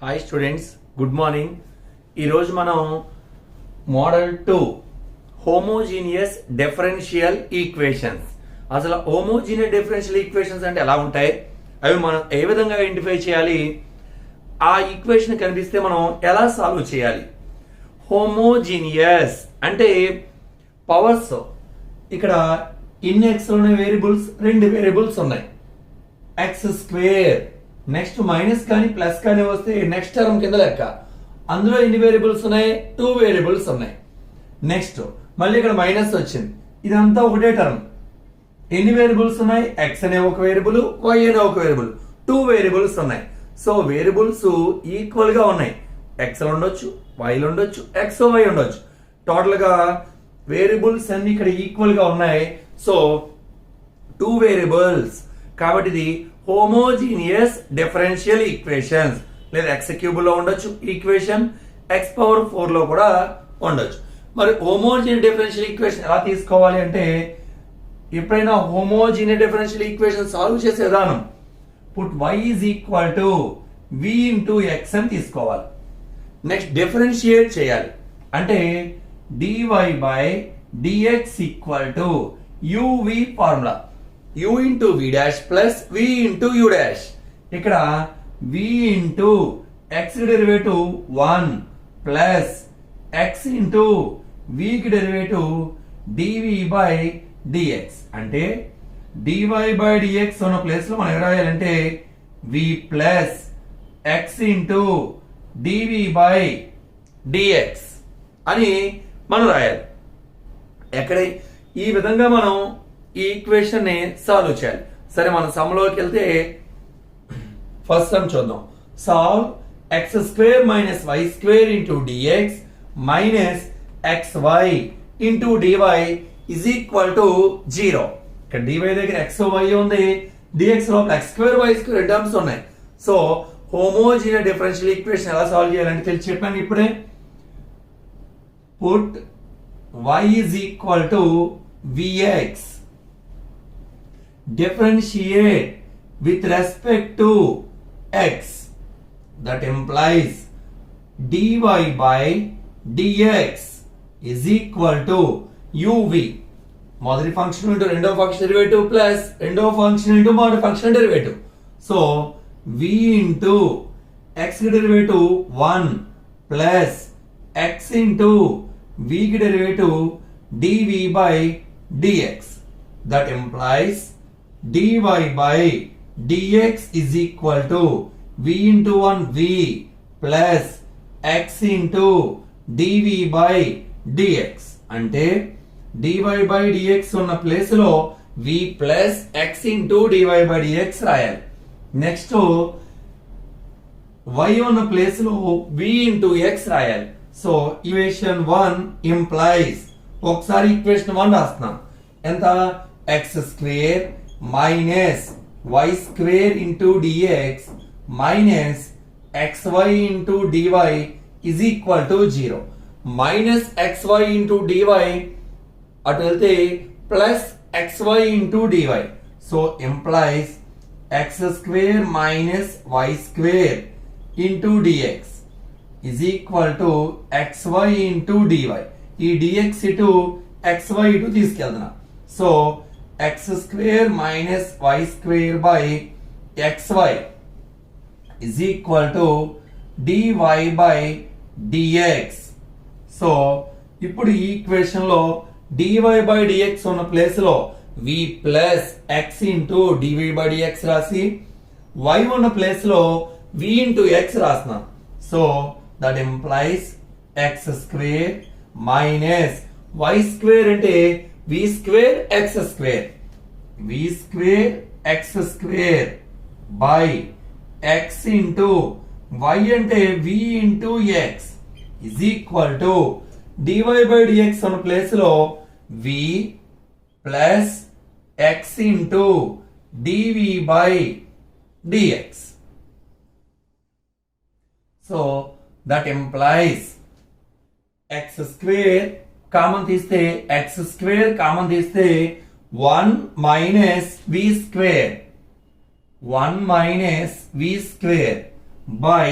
Hi students, good morning. ఈరోజు మనం model 2 homogeneous differential equations. అసలు హోమోజీనియస్ డిఫరెన్షియల్ ఈక్వేషన్స్ అంటే ఎలా ఉంటాయి, అవి మనం ఏ విధంగా ఐడెంటిఫై చేయాలి, ఆ ఈక్వేషన్ కనిపిస్తే మనం ఎలా సాల్వ్ చేయాలి. హోమోజీనియస్ అంటే పవర్స్, ఇక్కడ ఇన్ ఎక్స్ లోనే వేరియబుల్స్, రెండు వేరియబుల్స్ ఉన్నాయి. ఎక్స్ స్క్వేర్, నెక్స్ట్ మైనస్ కానీ ప్లస్ కానీ వస్తే నెక్స్ట్ టర్మ్ కింద లెక్క. అందులో ఎన్ని వేరియబుల్స్ ఉన్నాయి? 2 వేరియబుల్స్ ఉన్నాయి. నెక్స్ట్ మళ్ళీ ఇక్కడ మైనస్ వచ్చింది, ఇదంతా ఒకటే టర్మ్. ఎన్ని వేరియబుల్స్ ఉన్నాయి? ఎక్స్ అనే ఒక వేరియబుల్, వై అనే ఒక వేరియబుల్, 2 వేరియబుల్స్ ఉన్నాయి. సో వేరియబుల్స్ ఈక్వల్ గా ఉన్నాయి. ఎక్స్ లో ఉండొచ్చు, వైలో ఉండొచ్చు, ఎక్స్ వై ఉండొచ్చు. టోటల్ గా వేరియబుల్స్ అన్ని ఇక్కడ ఈక్వల్ గా ఉన్నాయి. సో 2 వేరియబుల్స్ కాబట్టి ఇది హోమోజీనియస్ డిఫరెన్షియల్ ఈక్వేషన్స్. లేదా ఎక్స్ క్యూబ్ లో ఉండొచ్చు ఈక్వేషన్, ఎక్స్ పవర్ 4 లో కూడా ఉండొచ్చు. మరి హోమోజీనియస్ డిఫరెన్షియల్ ఈక్వేషన్ ఎలా తీసుకోవాలి అంటే, ఎప్పుడైనా హోమోజీనియస్ డిఫరెన్షియల్ ఈక్వేషన్ సాల్వ్ చేసే విధానం, put y is equal to v into X అని తీసుకోవాలి. నెక్స్ట్ డిఫరెన్షియేట్ చేయాలి అంటే dy by dx equal to uv formula, u into v dash plus v into u dash. ఇక్కడ v into x derivative 1 plus x into v కి derivative dv by dx. అంటే dy by dx ఉన్న place లో మనం రాయాలంటే v plus x into dv by dx అని మనం రాయాలి. ఎక్కడ ఈ విధంగా మనం ఈ ఈక్వేషన్ ని సాల్వ్ చేయాలి. సరే, మనం సమ్లోకి వెళ్తే ఫస్ట్ సమ్ చూద్దాం. Solve x square minus y square into dx minus x y into DY is equal to 0. ఇక్కడ డివై దగ్గర ఎక్స్ వై ఉంది, డిఎక్స్ లోపల x square y square terms ఉన్నాయి. సో హోమోజీనియస్ డిఫరెన్షియల్ ఈక్వేషన్ ఎలా solve చేయాలంటే తెలిసి చెప్పాను ఇప్పుడే. Put y is equal to vx, differentiate with respect to x, that implies dy by dx is equal to uv. మొదటి function into రెండో function derivative plus రెండో function into మొదటి function derivative. So v into x derivative 1 plus x into v की derivative dv by dx, that implies dy by dx is equal to v into 1 v plus x into dv by dx. అంటే dy by dx ఉన్న place లో v plus x into dy by dx రాయాలి. Next y ఉన్న place లో v into x రాయాలి. So equation 1 implies, ఒకసారి equation 1 రాస్తున్నాం. ఎంత? X square minus y square into dx minus x y into DY is equal to 0. Minus x y into dy అటు వెళ్తే plus x y into dy. So implies x square minus y square into dx is equal to xy into dy. ఈ dx ఇటు xy ఇటు తీసుకెళ్తున్నా. So x square minus y square by xy is equal to dy by dx. So ఇప్పుడు ఈ equation లో dy by dx ఉన్న place లో v plus x into dy by dx రాసి y ఉన్న ప్లేస్ లో v ఇంటూ x రాస్తున్నాం. So that implies x square minus y square అంటే v square x square, v square x square by x into y అంటే v into x is equal to dy by dx ఉన్న place లో v plus x into dv by dx. So that implies x square common తీస్తే x square common తీస్తే 1 minus v square, 1 minus v square by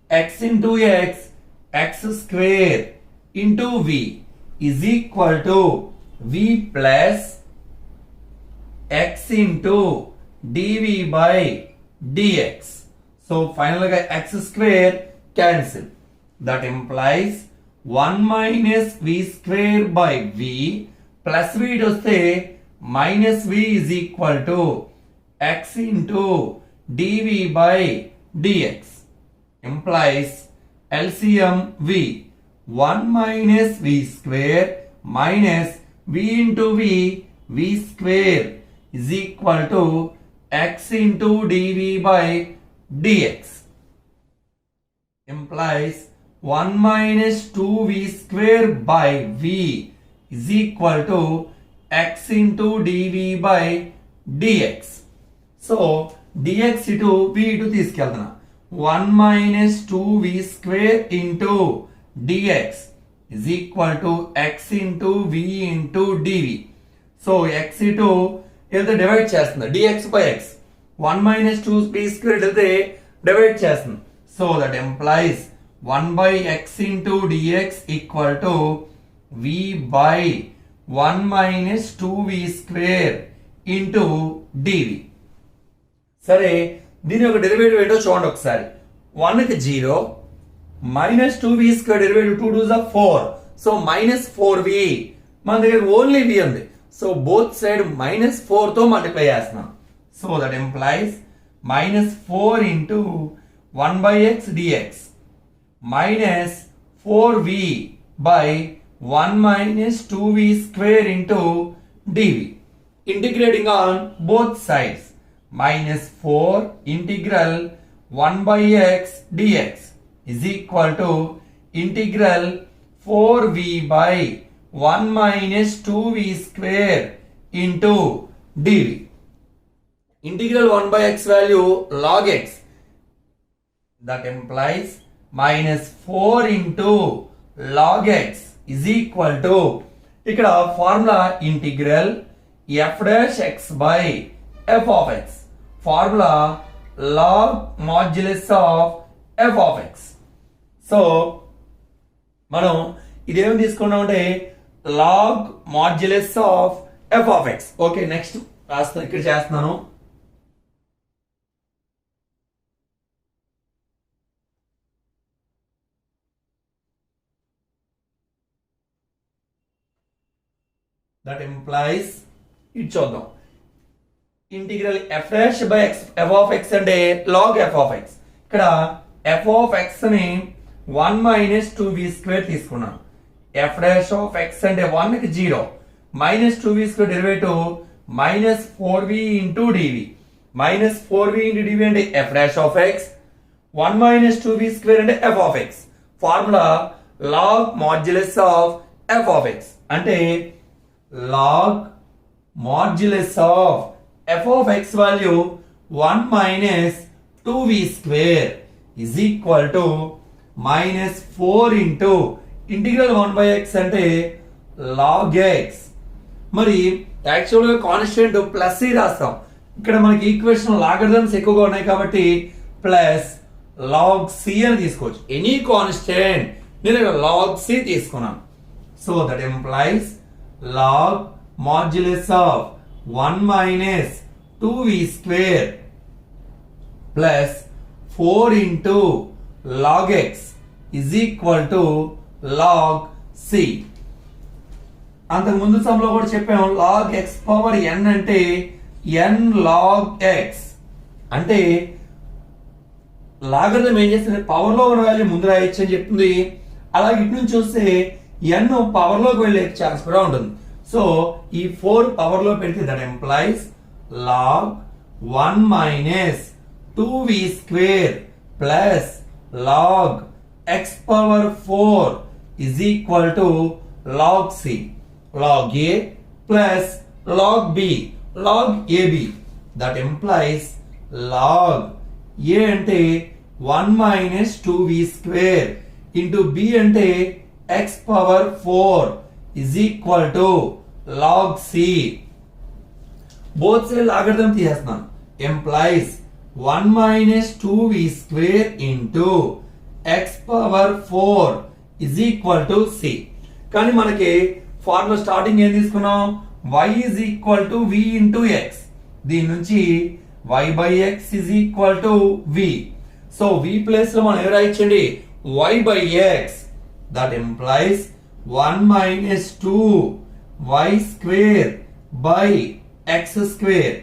x into x, x square into v is equal to v plus x into dv by dx. So finally x square cancel. That implies 1 minus v square by v plus v to say minus v is equal to x into dv by dx. Implies LCM v 1 minus v square minus v into v square is equal to x into dv by dx. Implies 1 minus 2v square by v is equal to x into dv by dx. So dx ఇటు v ఇటు తీసుకెళ్తున్నా 1 minus 2v square into dx is equal to x into v into dv. So x ఇటు ఏదో divide చేస్తుంది dx by x 1 minus 2v square వెళ్తే divide చేస్తుంది. So that implies 1 by x into dx equal to v by 1 minus 2v square into dv. సరే దీని యొక్క derivative ఏంటో చూడండి ఒకసారి. 1 కి 0 minus 2v square derivative 2 2 4. So minus 4v మన దగ్గర ఓన్లీ v ఉంది. సో బోత్ సైడ్ minus 4 తో మల్టిప్లై చేస్తున్నాం. So that implies minus 4 into 1 by x dx minus 4v by 1 minus 2v square into dv. Integrating on both sides. Minus 4 integral 1 by x dx is equal to integral 4v by 1 minus 2v square into dv. Integral 1 by x value log x. That implies minus 4 into log x is equal to ఇక్కడ formula integral f dash x by f of x. Formula log modulus of f of x. So మనం ఇదేమి తీసుకున్నాం అంటే log modulus of f of x. Okay next రాస్తాను, ఇక్కడ చేస్తున్నాను. That implies ఇది చూద్దాం. Integral f dash by x f of x అంటే log f of x. ఇక్కడ f of x ని 1 minus 2v square తీసుకున్నాం. f dash of x అంటే 1 కి 0 minus 2v square derivative minus 4v into dv. minus 4v into dv అంటే f dash of x. 1 minus 2v square అంటే f of x. Formula log modulus of f of x అంటే log modulus of f of x value 1 minus 2v square is equal to minus 4 into integral 1 by x అంటే log x. మరి యాక్చువల్గా constant plus C రాస్తాం. ఇక్కడ మనకి equation logarithms ఎక్కువగా ఉన్నాయి కాబట్టి ప్లస్ log c అని తీసుకోవచ్చు. ఎనీ కాన్స్టెంట్ నేను log c తీసుకున్నాను. So that employees log modulus of 1 minus 2v square plus 4 into log x is equal to log c. అంతకు ముందు సమ్లో కూడా చెప్పాము log x పవర్ n అంటే n log x అంటే లాగరిథం ఏం చేస్తుంది, పవర్ లో ఉన్న వాల్యూ ముందు రాయొచ్చు అని చెప్తుంది. అలాగే ఇటు నుంచి చూస్తే n పవర్ లోకి వెళ్ళే ఛాన్స్ కూడా ఉంటుంది. సో ఈ 4 పవర్ లో పెడితే that employees log 1 minus 2v square plus log x power 4 is equal to log c. log a plus log b log ab. That implies log a అంటే 1 minus 2v square into b అంటే x power 4 is equal to log c. Both side logarithm తీసేస్తున్నాను. Implies 1 minus 2v square into x power 4 is equal to c. కానీ మనకి formula starting ఏం తీసుకున్నాం, y is equal to v into x. దీని నుంచి y by x is equal to v. So v place లో మనం ఏం రాయించండి, y by x. That implies 1 minus 2 y square by x square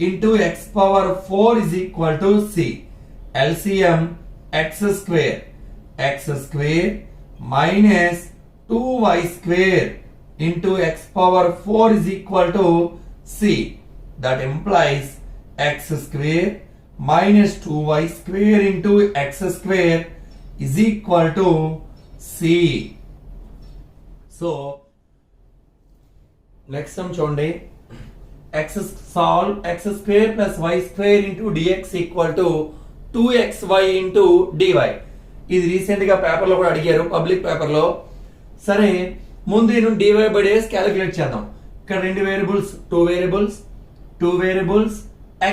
into x power 4 is equal to c. LCM x square minus 2y square into x power 4 is equal to c. That implies x square minus 2y square into x square is equal to c. So next sum చూడండి, solve x square plus y square into dx equal to 2xy into dy. ఇది recent గా paper లో కూడా అడిగారు, public paper లో. సరే, ముందు నేను dy by dx క్యాలిక్యులేట్ చేద్దాం. ఇక్కడ రెండు variables, two variables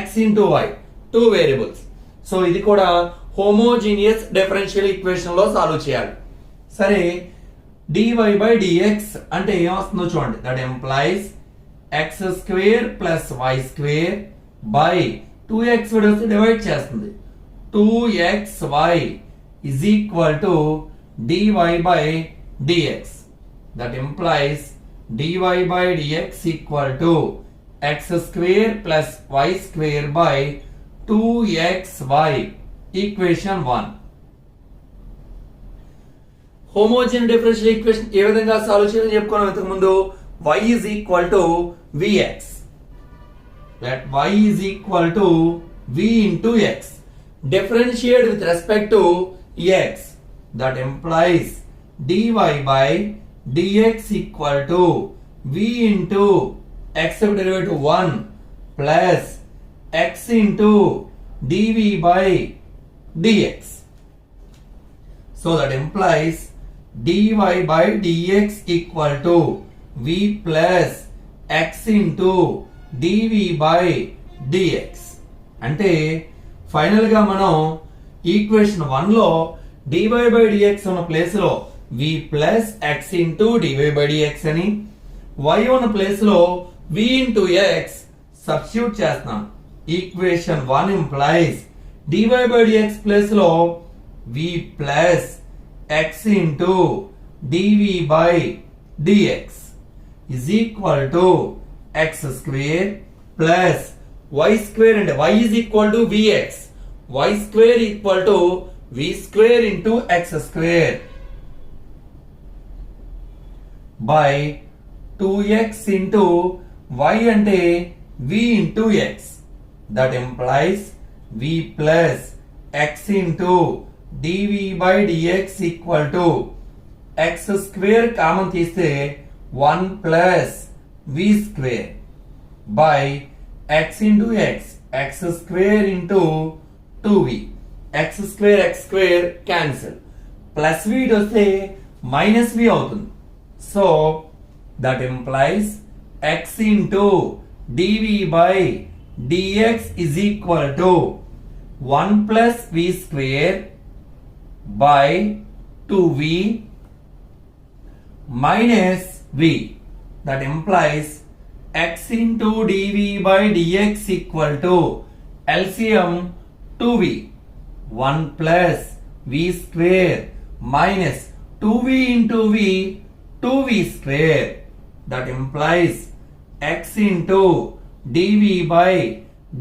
x into y, two variables. So ఇది కూడా హోమోజీనియస్ డిఫరెన్షియల్ ఈక్వేషన్ లో సాల్వ్ చేయాలి. సరే, dy by dx అంటే ఏమొస్తుందో చూడండి. That employees x square plus y square by 2x వస్తే డివైడ్ చేస్తుంది, 2xy is equal to dy by dx. That implies dy by dx equal to x square plus y square by 2xy. Equation 1. Homogeneous differential equation ఏ విధంగా solve చేయాలని చెప్పుకున్నాం ఇంతకు ముందు. y is equal to vx. Let y is equal to v into x. Differentiate with respect to x. That implies dy by dx equal to v into x derivative 1 plus x into dv by dx. So that implies dy by dx equal to v plus x into dv by dx. అంటే final గా మనం equation 1 లో dy by dx ఉన్న place లో v plus x into dy by dx అని, y ఉన్న place లో v into x substitute చేస్తున్నాం. Equation 1 implies dy by dx place లో v plus x into dv by dx is equal to x square plus y square, and y is equal to vx. Y square equal to v square into x square by 2x into y అంటే v into x. That implies v plus x into dv by dx equal to x square common తీస్తే 1 plus v square by x into x square into 2v. x square cancel, plus v వస్తే minus v అవుతుంది. So that implies x into dv by dx is equal to 1 plus v square by 2v minus v. That implies x into dv by dx equal to LCM 2v, 1 plus v square minus 2v into v, 2v square. That implies x into dv by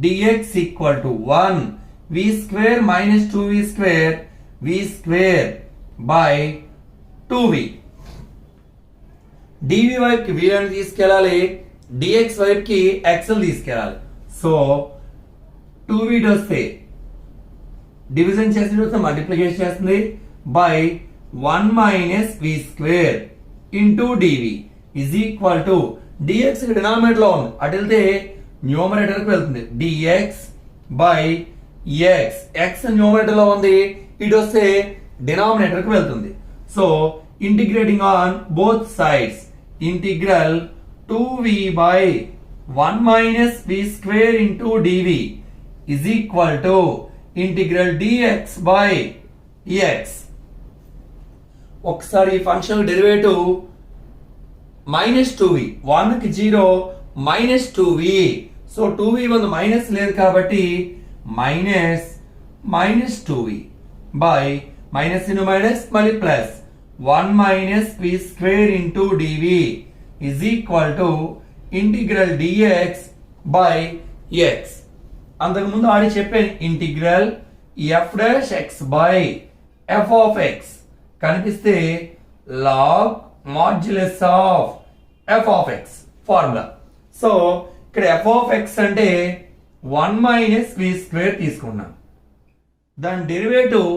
dx equal to 1 v square minus 2v square, v square by 2v. dv వైపుకి v అని తీసుకెళ్ళాలి, dx వైపుకి x తీసుకెళ్ళాలి. So 2v వస్తే division చేస్తే multiplication చేస్తుంది by 1 minus v square into dv is equal to dx denominator లో ఉంది, అటు వెళ్తే న్యూమరేటర్ కి వెళ్తుంది, dx by x. x numerator లో ఉంది, ఇటు వస్తే డినామినేటర్ కి వెళ్తుంది. So integrating on both sides, integral 2v by 1 minus v square into dv is equal to integral dx by x. ఒకసారి ఈ ఫంక్షన్ డెరివేటివ్ -2v 1కి 0 -2v సో 2v ಒಂದು మైనస్ లేదు కాబట్టి -2v by minus in minus మళ్ళీ plus 1 - v square into dv is equal to integral dx by x. అంతకుముందు ఆడి చెప్పాను integral f dash x by f of x కనిపిస్తే log modulus of f of x formula. So ఇక్కడ f of x అంటే 1 - v square తీసుకున్నాం. దాని derivative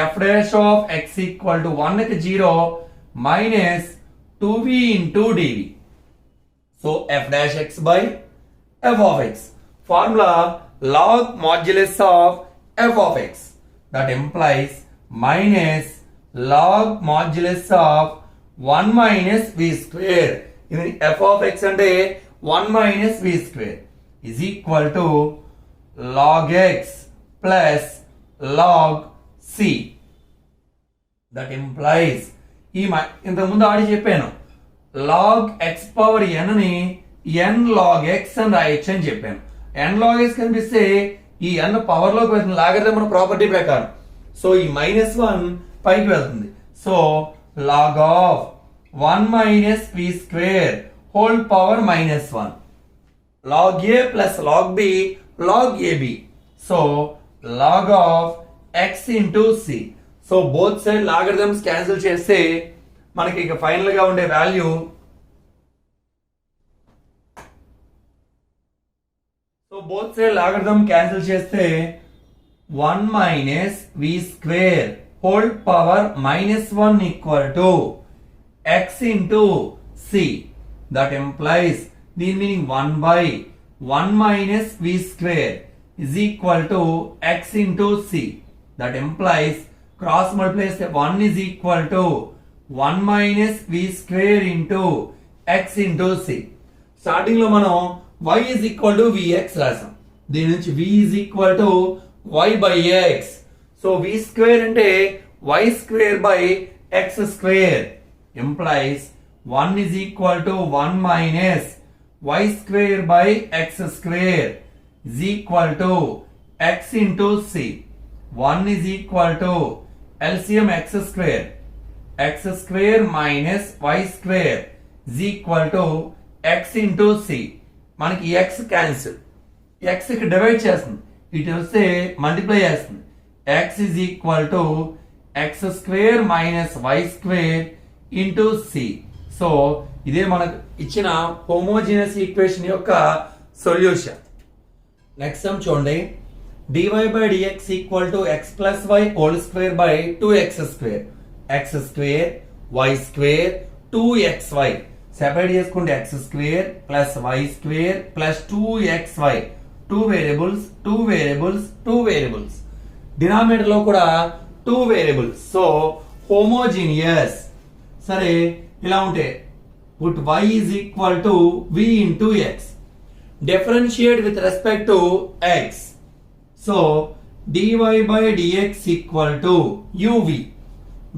f dash of x equal to 1కి 0 -2v into dv. So f dash x by f of x formula log modulus of f of x that implies minus log modulus of 1 - v square. ఇది f of x అంటే 1 - v square is equal to log x plus log c. That implies ఇంతకుముందు ఆడి చెప్పాను log x power n ని n log x అని రాయొచ్చు అని చెప్పాను. n log x కనిపిస్తే ఈ n పవర్ లోకి వెళ్తుంది లాగరిథం ప్రాపర్టీ ప్రకారం. సో ఈ -1 పైకి వెళ్తుంది. So log of 1 - v square whole power -1 log a plus log b log ab. So log of x into c. So both side logarithms cancel చేస్తే మనకి ఇక ఫైనల్ గా ఉండే value both side logarithm cancel చేస్తే 1 - v square whole power -1 equal to x into c. That implies దీని meaning 1/1 - v square is equal to x into c. That implies cross multiply 1 is equal to 1 - v square into x into c. Starting లో మనం y is equal to vx రాసాం. దీని నుంచి v is equal to y by x. So v square అంటే y square by x square implies 1 is equal to 1 minus y square by x square is equal to x into c. 1 is equal to LCM x square. X square minus y square is equal to x into c. మనకి x cancel, x కి divide చేస్తుంది, ఇటు వస్తే multiply చేస్తుంది. x is equal to x square minus y square into c. So ఇదే మనకు ఇచ్చిన homogeneous equation యొక్క సొల్యూషన్. నెక్స్ట్ సమ్ చూడండి. dy by dx equal to x plus y whole square by 2x square. x square y square 2xy separate చేసుకుంటే x square plus y square plus 2xy. two variables denominator లో కూడా 2 variables. So homogeneous. సరే ఇలా ఉంటే put y is equal to v into x. Differentiate with respect to x. So dy by dx equal to uv.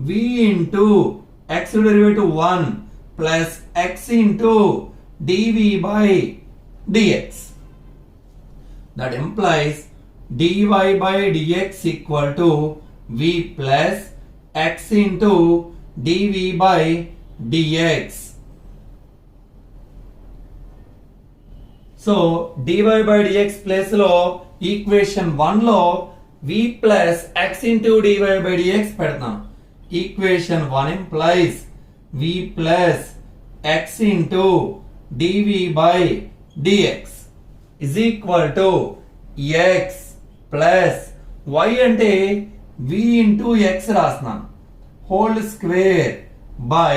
v into x derivative 1 plus x into dv by dx. That implies dy by dx equal to v plus x into dv by dx. So dy by dx place లో equation 1 లో v plus x into dy by dx పెడతాం. Equation 1 implies v plus x into dv by dx is equal to x plus y అంటే v into x రాస్తున్నాం whole square by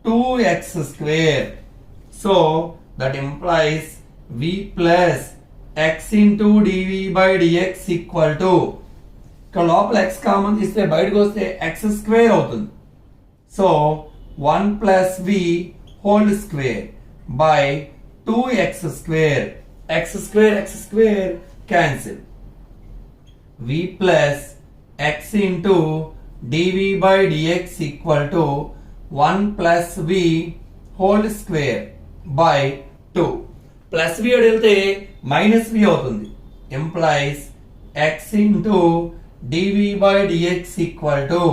2x square. So that implies v plus x into dv by dx equal to ఇక్కడ లోపల x common తీస్తే బయటకు వస్తే x square అవుతుంది. So 1 plus v whole square by 2x square. x square cancel. v plus x into dv by dx equal to 1 plus v whole square by 2. Plus v వెళ్తే minus v అవుతుంది. implies x into dv by dx equal to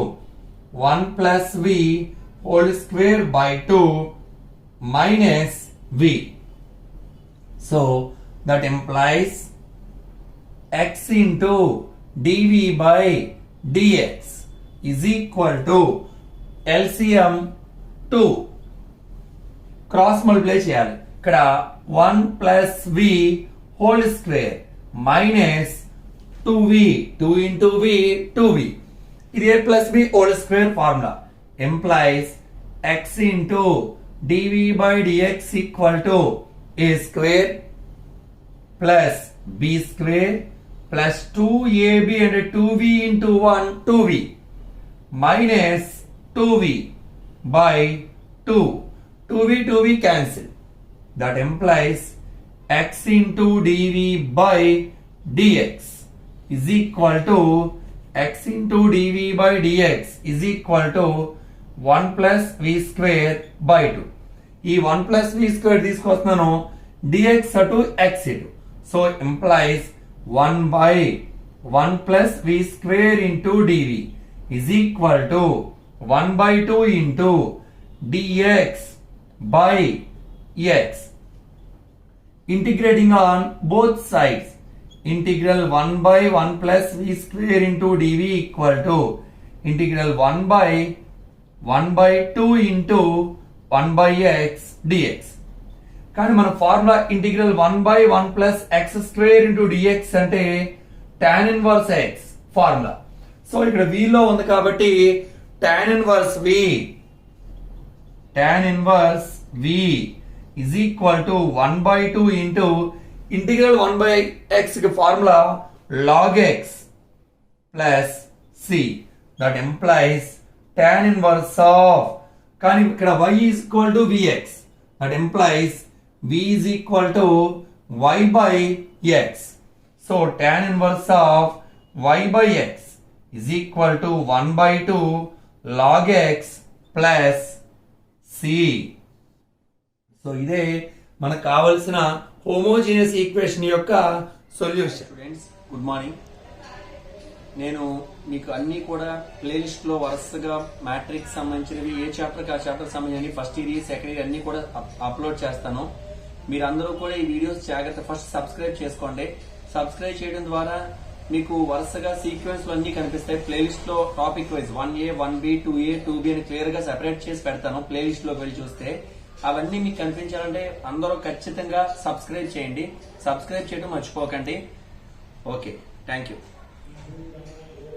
1 plus v whole square by 2 minus v. So that implies x into dv by dx is equal to LCM 2. Cross multiply చేయాలి. ఇక్కడ 1 plus v whole square minus 2v 2 into v 2v. ఇది a plus b whole square formula. Employees x into dv by dx equal to a square plus b square plus 2ab and 2v into 1 2v minus 2v by 2. 2v cancel. That implies x into dv by dx is equal to x into dv by dx is equal to 1 plus v square by 2. ఈ 1 plus v square తీసుకొస్తున్నాను, dx అటు x ఇటు. So implies 1 by 1 plus v square into dv is equal to 1 by 2 into dx by x. Integrating on both sides, integral 1 by 1 plus v square into dv equal to integral 1 by 2 into 1 by x dx. కానీ మన formula integral 1 by 1 plus x square into dx అంటే tan inverse x formula. So ఇక్కడ v లో ఉంది కాబట్టి tan inverse v is equal to 1 by 2 into integral 1 by x కి formula log x plus c. That implies tan inverse of, కానీ ఇక్కడ y is equal to vx. That implies v is equal to y by x. So tan inverse of y by x is equal to 1 by 2 log x plus c. So ఇదే మనకు కావలసిన homogeneous equation యొక్క solution. Students good morning. నేను మీకు అన్ని కూడా playlist లో వరుసగా మ్యాట్రిక్స్ సంబంధించినవి ఏ చాప్టర్ ఆ చాప్టర్ సంబంధించి ఫస్ట్ ఇయర్ సెకండ్ ఇయర్ అన్ని కూడా అప్లోడ్ చేస్తాను. మీరందరూ కూడా ఈ వీడియోస్ జాగ్రత్త ఫస్ట్ సబ్స్క్రైబ్ చేసుకోండి. సబ్స్క్రైబ్ చేయడం ద్వారా మీకు వరుసగా సీక్వెన్స్ అన్ని కనిపిస్తాయి. ప్లేలిస్ట్ లో topic wise 1A 1B 2A 2B అని క్లియర్ గా సెపరేట్ చేసి పెడతాను. ప్లేలిస్ట్ లోకి వెళ్ళి చూస్తే అవన్నీ మీకు కనిపించాలంటే అందరూ ఖచ్చితంగా సబ్స్క్రైబ్ చేయండి. సబ్స్క్రైబ్ చేయడం మర్చిపోకండి. Okay, thank you.